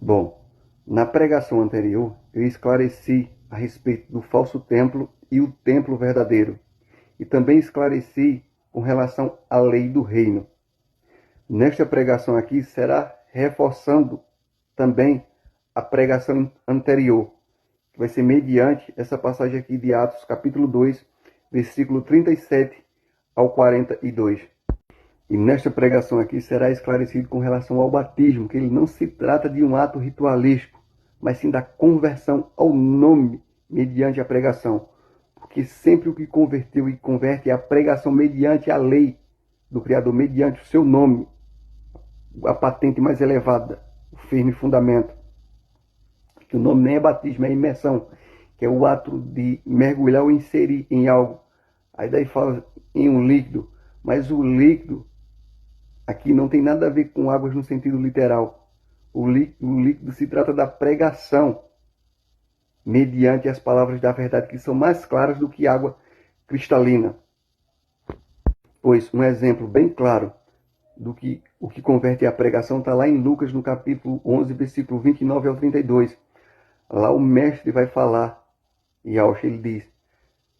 Bom, na pregação anterior eu esclareci a respeito do falso templo e o templo verdadeiro, e também esclareci com relação à lei do reino. Nesta pregação aqui será reforçando também a pregação anterior, que vai ser mediante essa passagem aqui de Atos, capítulo 2, versículo 37 ao 42. E nesta pregação aqui será esclarecido com relação ao batismo, que ele não se trata de um ato ritualístico, mas sim da conversão ao nome mediante a pregação. Porque sempre o que converteu e converte é a pregação mediante a lei do Criador, mediante o seu nome, a patente mais elevada, o firme fundamento. Que o nome nem é batismo, é imersão, que é o ato de mergulhar ou inserir em algo. Aí daí fala em um líquido, mas o líquido aqui não tem nada a ver com águas no sentido literal. O líquido se trata da pregação mediante as palavras da verdade, que são mais claras do que água cristalina. Pois um exemplo bem claro do que o que converte a pregação está lá em Lucas, no capítulo 11, versículo 29 ao 32. Lá o mestre vai falar, e Yaush, ele diz: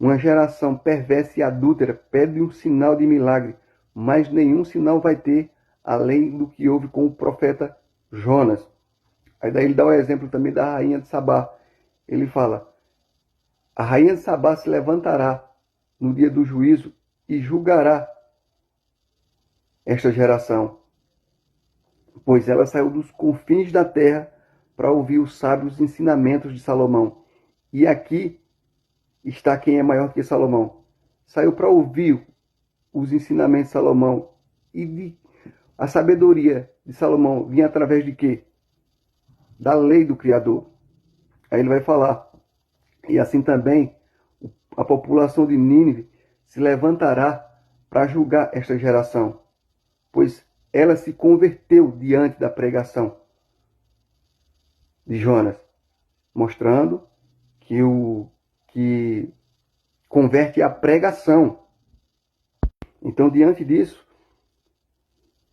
uma geração perversa e adúltera pede um sinal de milagre, mas nenhum sinal vai ter além do que houve com o profeta Jonas. Aí daí ele dá o exemplo também da rainha de Sabá. Ele fala: a rainha de Sabá se levantará no dia do juízo e julgará esta geração, pois ela saiu dos confins da terra para ouvir os sábios ensinamentos de Salomão. E aqui está quem é maior que Salomão. Saiu para ouvir os ensinamentos de Salomão. E a sabedoria de Salomão vinha através de quê? Da lei do Criador. Aí ele vai falar: e assim também a população de Nínive se levantará para julgar esta geração, pois ela se converteu diante da pregação de Jonas, mostrando que o que converte a pregação. Então, diante disso,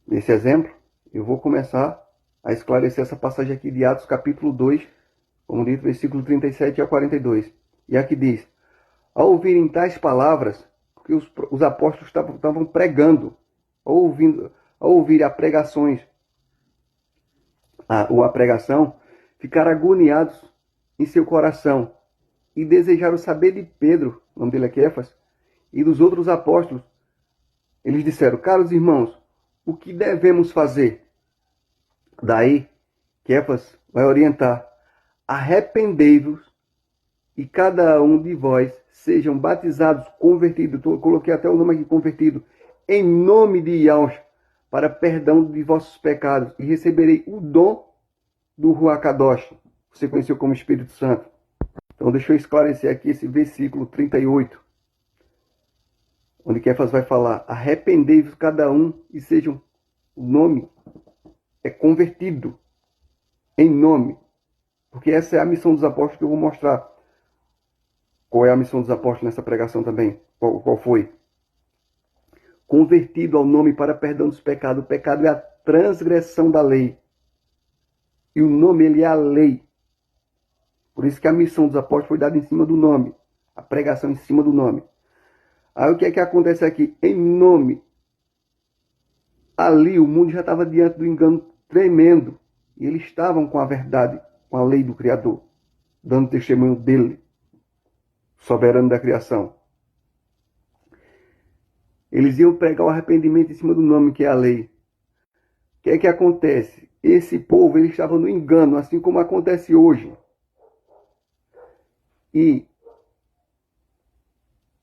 desse exemplo, eu vou começar a esclarecer essa passagem aqui de Atos, capítulo 2, como dito, versículo 37 a 42. E aqui diz: ao ouvirem tais palavras, porque os apóstolos estavam pregando, ao ouvir a pregações, ou a pregação, ficaram agoniados em seu coração e desejaram saber de Pedro, o nome dele é Kefas, e dos outros apóstolos. Eles disseram: caros irmãos, o que devemos fazer? Daí, Kefas vai orientar: arrependei-vos e cada um de vós sejam batizados, convertidos. Eu coloquei até o nome aqui, convertido, em nome de Yahshua, para perdão de vossos pecados, e receberei o dom do Ruach Kadosh, você conheceu como Espírito Santo. Então deixa eu esclarecer aqui esse versículo 38, onde Kefas vai falar: arrependei-vos cada um e sejam, o nome é convertido, em nome, porque essa é a missão dos apóstolos, que eu vou mostrar qual é a missão dos apóstolos nessa pregação também. Qual foi? Convertido ao nome para perdão dos pecados. O pecado é a transgressão da lei. E o nome, ele é a lei. Por isso que a missão dos apóstolos foi dada em cima do nome. A pregação em cima do nome. Aí o que é que acontece aqui? Em nome. Ali o mundo já estava diante do engano tremendo. E eles estavam com a verdade, com a lei do Criador, dando testemunho dele, soberano da criação. Eles iam pregar o arrependimento em cima do nome, que é a lei. O que é que acontece? Esse povo, ele estava no engano, assim como acontece hoje. E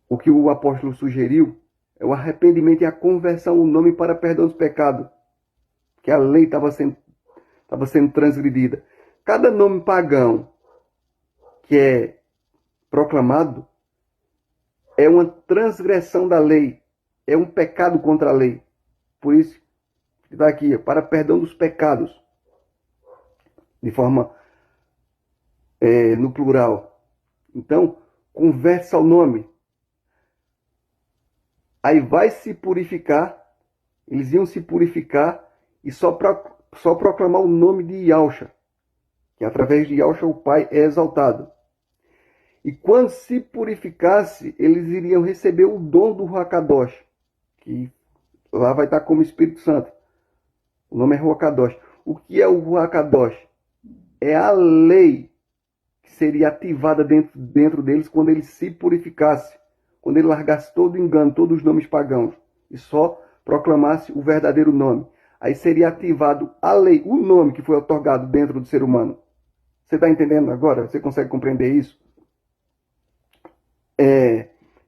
o que o apóstolo sugeriu é o arrependimento e a conversão ao nome para perdão dos pecados, que a lei estava sendo transgredida. Cada nome pagão que é proclamado é uma transgressão da lei, é um pecado contra a lei. Por isso que está aqui: para perdão dos pecados, de forma no plural. Então, converte-se ao nome. Aí vai se purificar, eles iam se purificar e só proclamar o nome de Yahshua. que através de Yahushua o Pai é exaltado. E quando se purificasse, eles iriam receber o dom do Ruach Kadosh, que lá vai estar como Espírito Santo. O nome é Ruach Kadosh. O que é o Ruach Kadosh? É a lei que seria ativada dentro deles quando ele se purificasse, quando ele largasse todo o engano, todos os nomes pagãos, e só proclamasse o verdadeiro nome. Aí seria ativado a lei, o nome que foi otorgado dentro do ser humano. Você está entendendo agora? Você consegue compreender isso?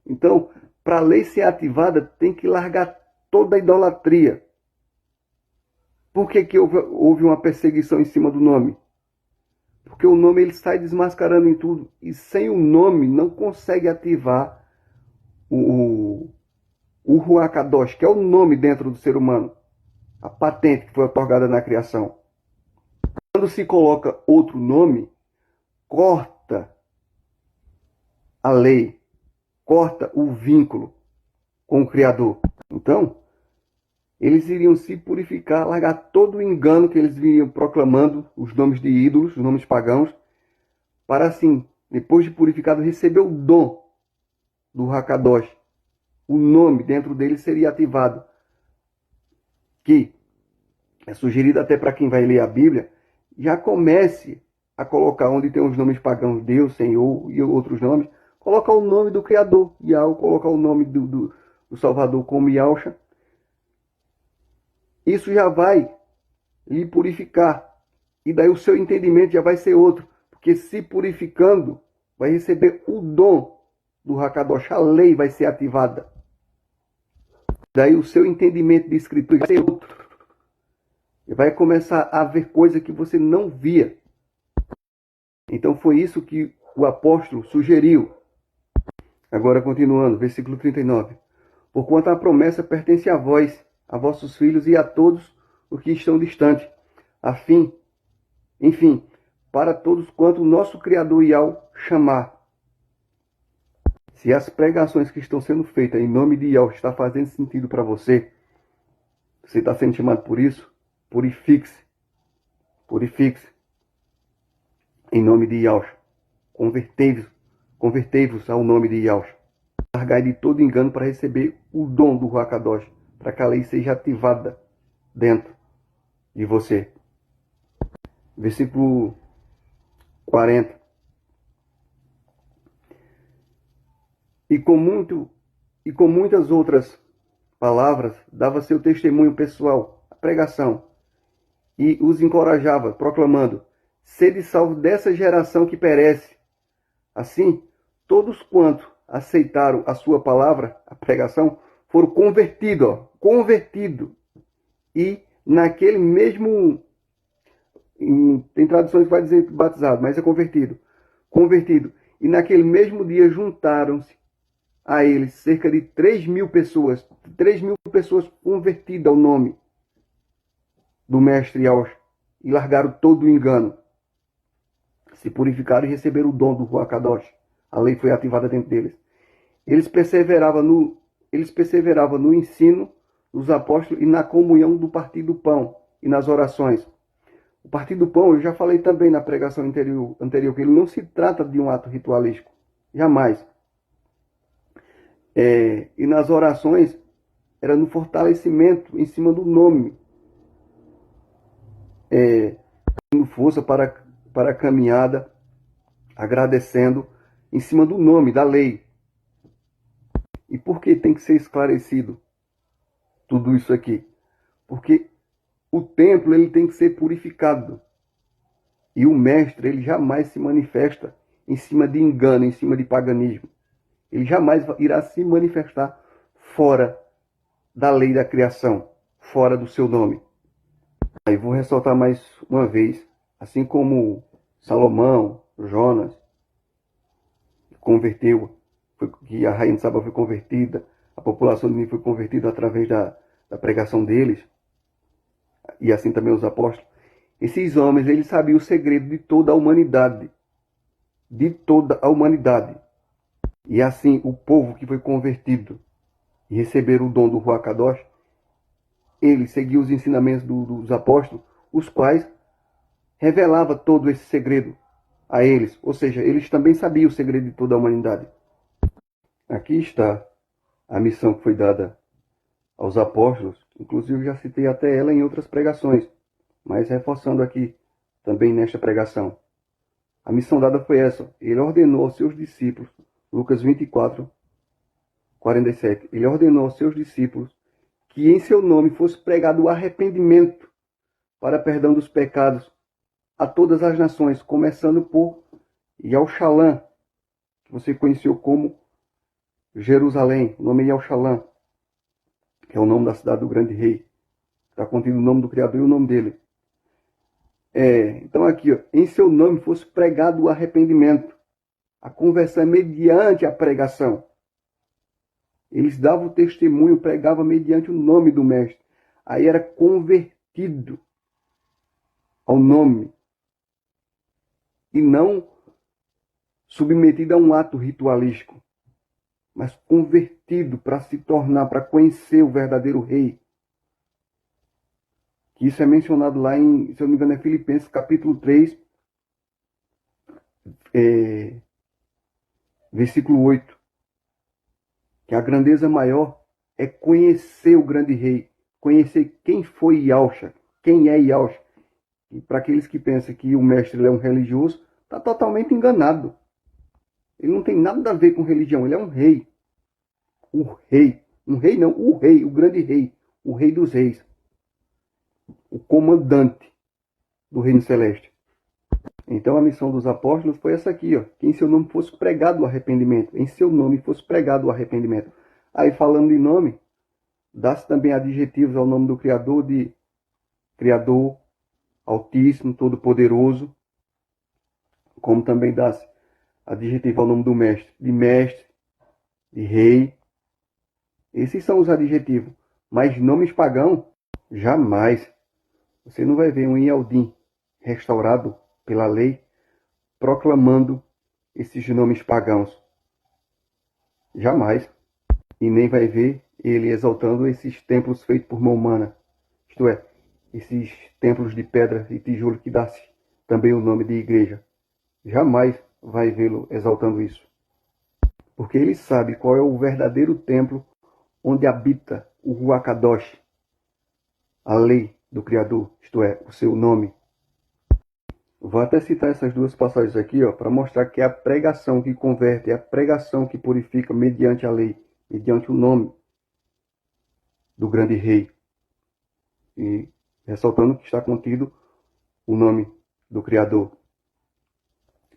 Então, para a lei ser ativada, tem que largar toda a idolatria. Por que houve uma perseguição em cima do nome? Porque o nome ele sai desmascarando em tudo. E sem o nome não consegue ativar o Ruach Kadosh, que é o nome dentro do ser humano. A patente que foi otorgada na criação. Quando se coloca outro nome, corta a lei, corta o vínculo com o Criador. Então, eles iriam se purificar, largar todo o engano que eles viriam proclamando, os nomes de ídolos, os nomes pagãos, para assim, depois de purificado, receber o dom do Hakadosh. O nome dentro dele seria ativado, que é sugerido até para quem vai ler a Bíblia, já comece a colocar onde tem os nomes pagãos, Deus, Senhor e outros nomes, colocar o nome do Criador, Yahweh, colocar o nome do Salvador como Yahushua. Isso já vai lhe purificar. E daí o seu entendimento já vai ser outro. Porque se purificando, vai receber o dom do Hakadosh. A lei vai ser ativada. Daí o seu entendimento de escritura vai ser outro. E vai começar a ver coisas que você não via. Então foi isso que o apóstolo sugeriu. Agora continuando, versículo 39. Porquanto a promessa pertence a vós, a vossos filhos e a todos os que estão distantes, enfim, para todos quanto o nosso Criador Yahweh chamar. Se as pregações que estão sendo feitas em nome de Yahweh está fazendo sentido para você, você está sendo chamado por isso, purifique-se. Purifique-se. Em nome de Yahweh. Convertei-vos ao nome de Yahweh. Largai de todo engano para receber o dom do Ruach Kadosh, para que a lei seja ativada dentro de você. Versículo 40. E com muitas outras palavras, dava seu testemunho pessoal, a pregação, e os encorajava, proclamando: sede salvo dessa geração que perece. Assim, todos quanto aceitaram a sua palavra, a pregação, foram convertidos. E naquele mesmo... Tem traduções que vai dizer batizado, mas é convertido. E naquele mesmo dia juntaram-se a eles cerca de 3.000 pessoas. 3.000 pessoas convertidas ao nome do Mestre Yahushua. E largaram todo o engano. Se purificaram e receberam o dom do Ruach Kadosh. A lei foi ativada dentro deles. Eles perseveravam no ensino dos apóstolos e na comunhão do partir do pão e nas orações. O partir do pão, eu já falei também na pregação anterior, que ele não se trata de um ato ritualístico. Jamais. E nas orações, era no fortalecimento em cima do nome. Dando força para a caminhada, agradecendo em cima do nome, da lei. E por que tem que ser esclarecido tudo isso aqui? Porque o templo ele tem que ser purificado. E o mestre ele jamais se manifesta em cima de engano, em cima de paganismo. Ele jamais irá se manifestar fora da lei da criação, fora do seu nome. Aí vou ressaltar mais uma vez, assim como Salomão, Jonas, converteu, que a rainha de Saba foi convertida, a população de Nínive foi convertida através da pregação deles, e assim também os apóstolos. Esses homens, eles sabiam o segredo de toda a humanidade. De toda a humanidade. E assim, o povo que foi convertido e receberam o dom do Ruach Kadosh, ele seguiu os ensinamentos dos apóstolos, os quais revelava todo esse segredo a eles, ou seja, eles também sabiam o segredo de toda a humanidade. Aqui está a missão que foi dada aos apóstolos, inclusive já citei até ela em outras pregações, mas reforçando aqui também nesta pregação. A missão dada foi essa: ele ordenou aos seus discípulos, Lucas 24, 47, ele ordenou aos seus discípulos que em seu nome fosse pregado o arrependimento para perdão dos pecados a todas as nações, começando por Yauxalã, que você conheceu como Jerusalém, o nome é Yauxalã, que é o nome da cidade do grande rei. Está contido o nome do Criador e o nome dele. Então aqui, ó, em seu nome fosse pregado o arrependimento. A conversão é mediante a pregação. Eles davam testemunho, pregavam mediante o nome do mestre. Aí era convertido ao nome e não submetido a um ato ritualístico, mas convertido para se tornar, para conhecer o verdadeiro rei. Que isso é mencionado lá em, se eu não me engano, é Filipenses capítulo 3, versículo 8. Que a grandeza maior é conhecer o grande rei, conhecer quem foi Yahshua, quem é Yahshua. E para aqueles que pensam que o mestre é um religioso, está totalmente enganado. Ele não tem nada a ver com religião, ele é um rei. O rei, um rei não, o rei, o grande rei, o rei dos reis, o comandante do reino celeste. Então a missão dos apóstolos foi essa aqui, ó, que em seu nome fosse pregado o arrependimento, em seu nome fosse pregado o arrependimento. Aí falando de nome, dá-se também adjetivos ao nome do Criador de Criador, Altíssimo, Todo-Poderoso, como também dá-se adjetivo ao nome do Mestre, de Rei. Esses são os adjetivos. Mas nomes pagãos, jamais. Você não vai ver um Inhaldim restaurado pela lei proclamando esses nomes pagãos. Jamais. E nem vai ver ele exaltando esses templos feitos por mão humana. Isto é, esses templos de pedra e tijolo que dá-se também o nome de igreja. Jamais vai vê-lo exaltando isso. Porque ele sabe qual é o verdadeiro templo onde habita o Ruach Kadosh, a lei do Criador, isto é, o seu nome. Vou até citar essas duas passagens aqui, para mostrar que é a pregação que converte, é a pregação que purifica mediante a lei, mediante o nome do grande rei. E ressaltando que está contido o nome do Criador.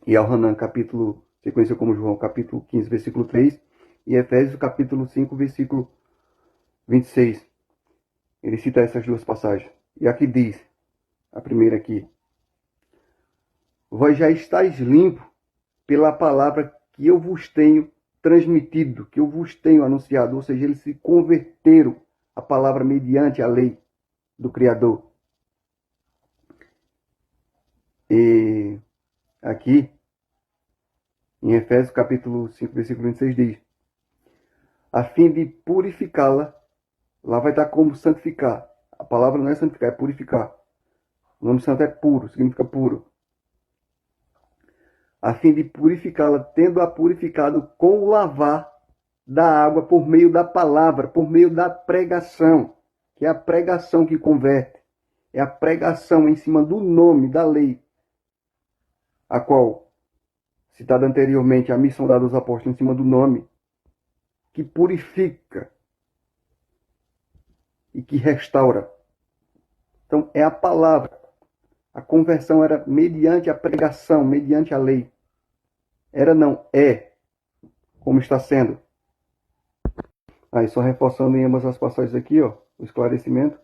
E Al-Hanan, capítulo, você conheceu como João, capítulo 15, versículo 3, e Efésios, capítulo 5, versículo 26. Ele cita essas duas passagens. E aqui diz, a primeira aqui: vós já estáis limpos pela palavra que eu vos tenho transmitido, que eu vos tenho anunciado. Ou seja, eles se converteram à palavra mediante a lei do Criador. E aqui, em Efésios capítulo 5, versículo 26, diz: a fim de purificá-la, lá vai estar como santificar. A palavra não é santificar, é purificar. O nome santo é puro, significa puro. A fim de purificá-la, tendo-a purificado com o lavar da água por meio da palavra, por meio da pregação, que é a pregação que converte. É a pregação em cima do nome da lei, a qual, citada anteriormente, a missão dada aos apóstolos em cima do nome, que purifica e que restaura. Então, é a palavra. A conversão era mediante a pregação, mediante a lei. Era não, é, como está sendo. Aí, só reforçando em ambas as passagens aqui, o esclarecimento.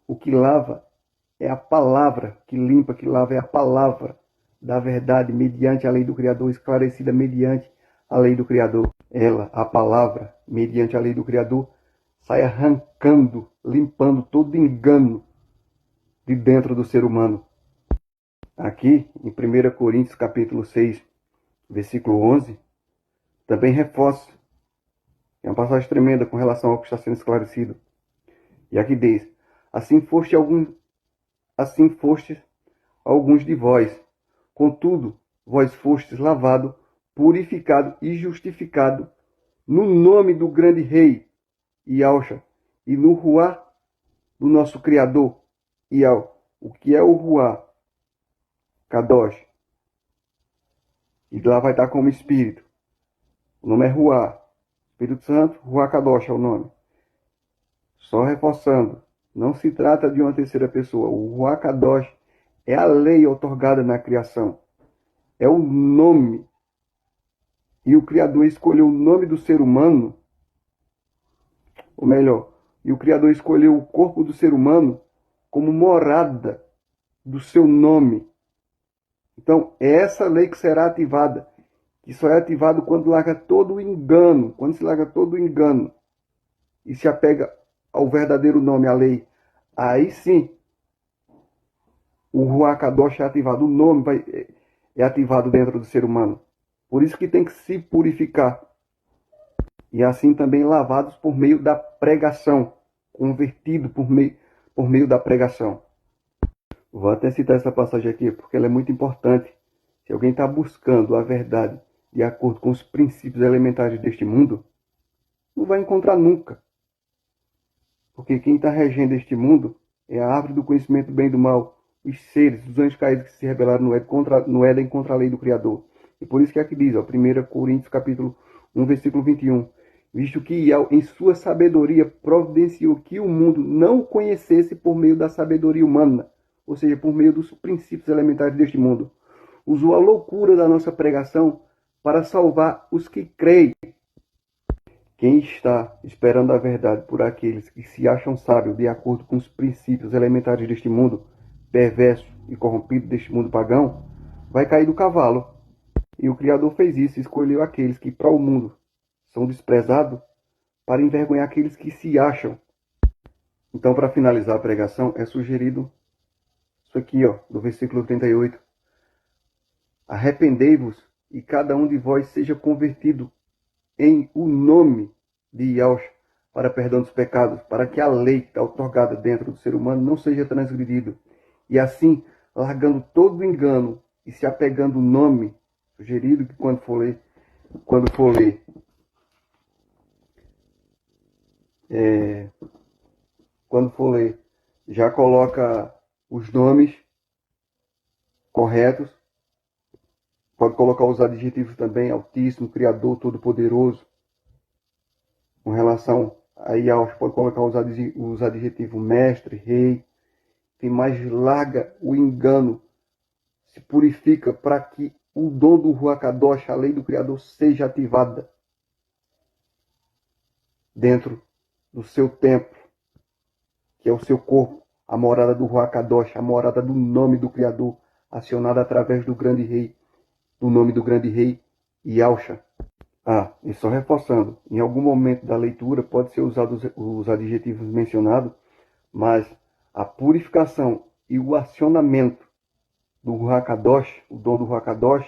O que lava é a palavra, que limpa, que lava é a palavra da verdade, mediante a lei do Criador, esclarecida mediante a lei do Criador. Ela, a palavra, mediante a lei do Criador, sai arrancando, limpando todo engano de dentro do ser humano. Aqui, em 1 Coríntios capítulo 6, versículo 11, também reforça. É uma passagem tremenda com relação ao que está sendo esclarecido. E aqui diz: assim foste alguns de vós. Contudo, vós fostes lavado, purificado e justificado no nome do grande Rei, Yahshua, e no Ruá do nosso Criador, Yahweh. O que é o Ruá? Kadosh. E lá vai estar como Espírito. O nome é Ruá. Espírito Santo, Ruá Kadosh é o nome. Só reforçando, não se trata de uma terceira pessoa. O Ruá Kadosh é a lei otorgada na criação. É o nome. E o Criador escolheu o nome do ser humano, ou melhor, e o Criador escolheu o corpo do ser humano como morada do seu nome. Então, é essa lei que será ativada, que só é ativado quando larga todo o engano, quando se larga todo o engano e se apega ao verdadeiro nome, à lei. Aí sim, o Ruach Kadosh é ativado, o nome é ativado dentro do ser humano. Por isso que tem que se purificar. E assim também lavados por meio da pregação, convertido por meio da pregação. Vou até citar essa passagem aqui, porque ela é muito importante. Se alguém está buscando a verdade de acordo com os princípios elementares deste mundo, não vai encontrar nunca. Porque quem está regendo este mundo é a árvore do conhecimento do bem e do mal, os seres, os anjos caídos que se rebelaram no Éden contra a lei do Criador. E por isso que aqui diz, 1 Coríntios capítulo 1, versículo 21, visto que em sua sabedoria providenciou que o mundo não o conhecesse por meio da sabedoria humana, ou seja, por meio dos princípios elementares deste mundo. Usou a loucura da nossa pregação para salvar os que creem. Quem está esperando a verdade por aqueles que se acham sábios de acordo com os princípios elementares deste mundo, perverso e corrompido deste mundo pagão, vai cair do cavalo. E o Criador fez isso, escolheu aqueles que para o mundo são desprezados para envergonhar aqueles que se acham. Então, para finalizar a pregação, é sugerido isso aqui, do versículo 38. Arrependei-vos e cada um de vós seja convertido em o nome de Yahshua para perdão dos pecados, para que a lei que está otorgada dentro do ser humano não seja transgredida. E assim, largando todo o engano e se apegando ao nome, sugerido que quando for ler, já coloca os nomes corretos. Pode colocar os adjetivos também, Altíssimo, Criador, Todo-Poderoso. Com relação a Yahshua, pode colocar os adjetivos Mestre, Rei. Tem mais larga o engano, se purifica para que o dom do Ruach Kadosh, a lei do Criador, seja ativada dentro do seu templo, que é o seu corpo, a morada do Ruach Kadosh, a morada do nome do Criador, acionada através do grande Rei, do nome do grande Rei, Yahshua. E só reforçando, em algum momento da leitura pode ser usado os adjetivos mencionados, mas a purificação e o acionamento do Ruach Kadosh, o dom do Ruach Kadosh,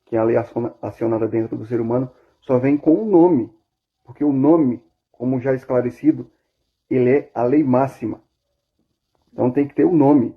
que é a lei acionada dentro do ser humano, só vem com o nome, porque o nome, como já esclarecido, ele é a lei máxima. Então tem que ter o nome.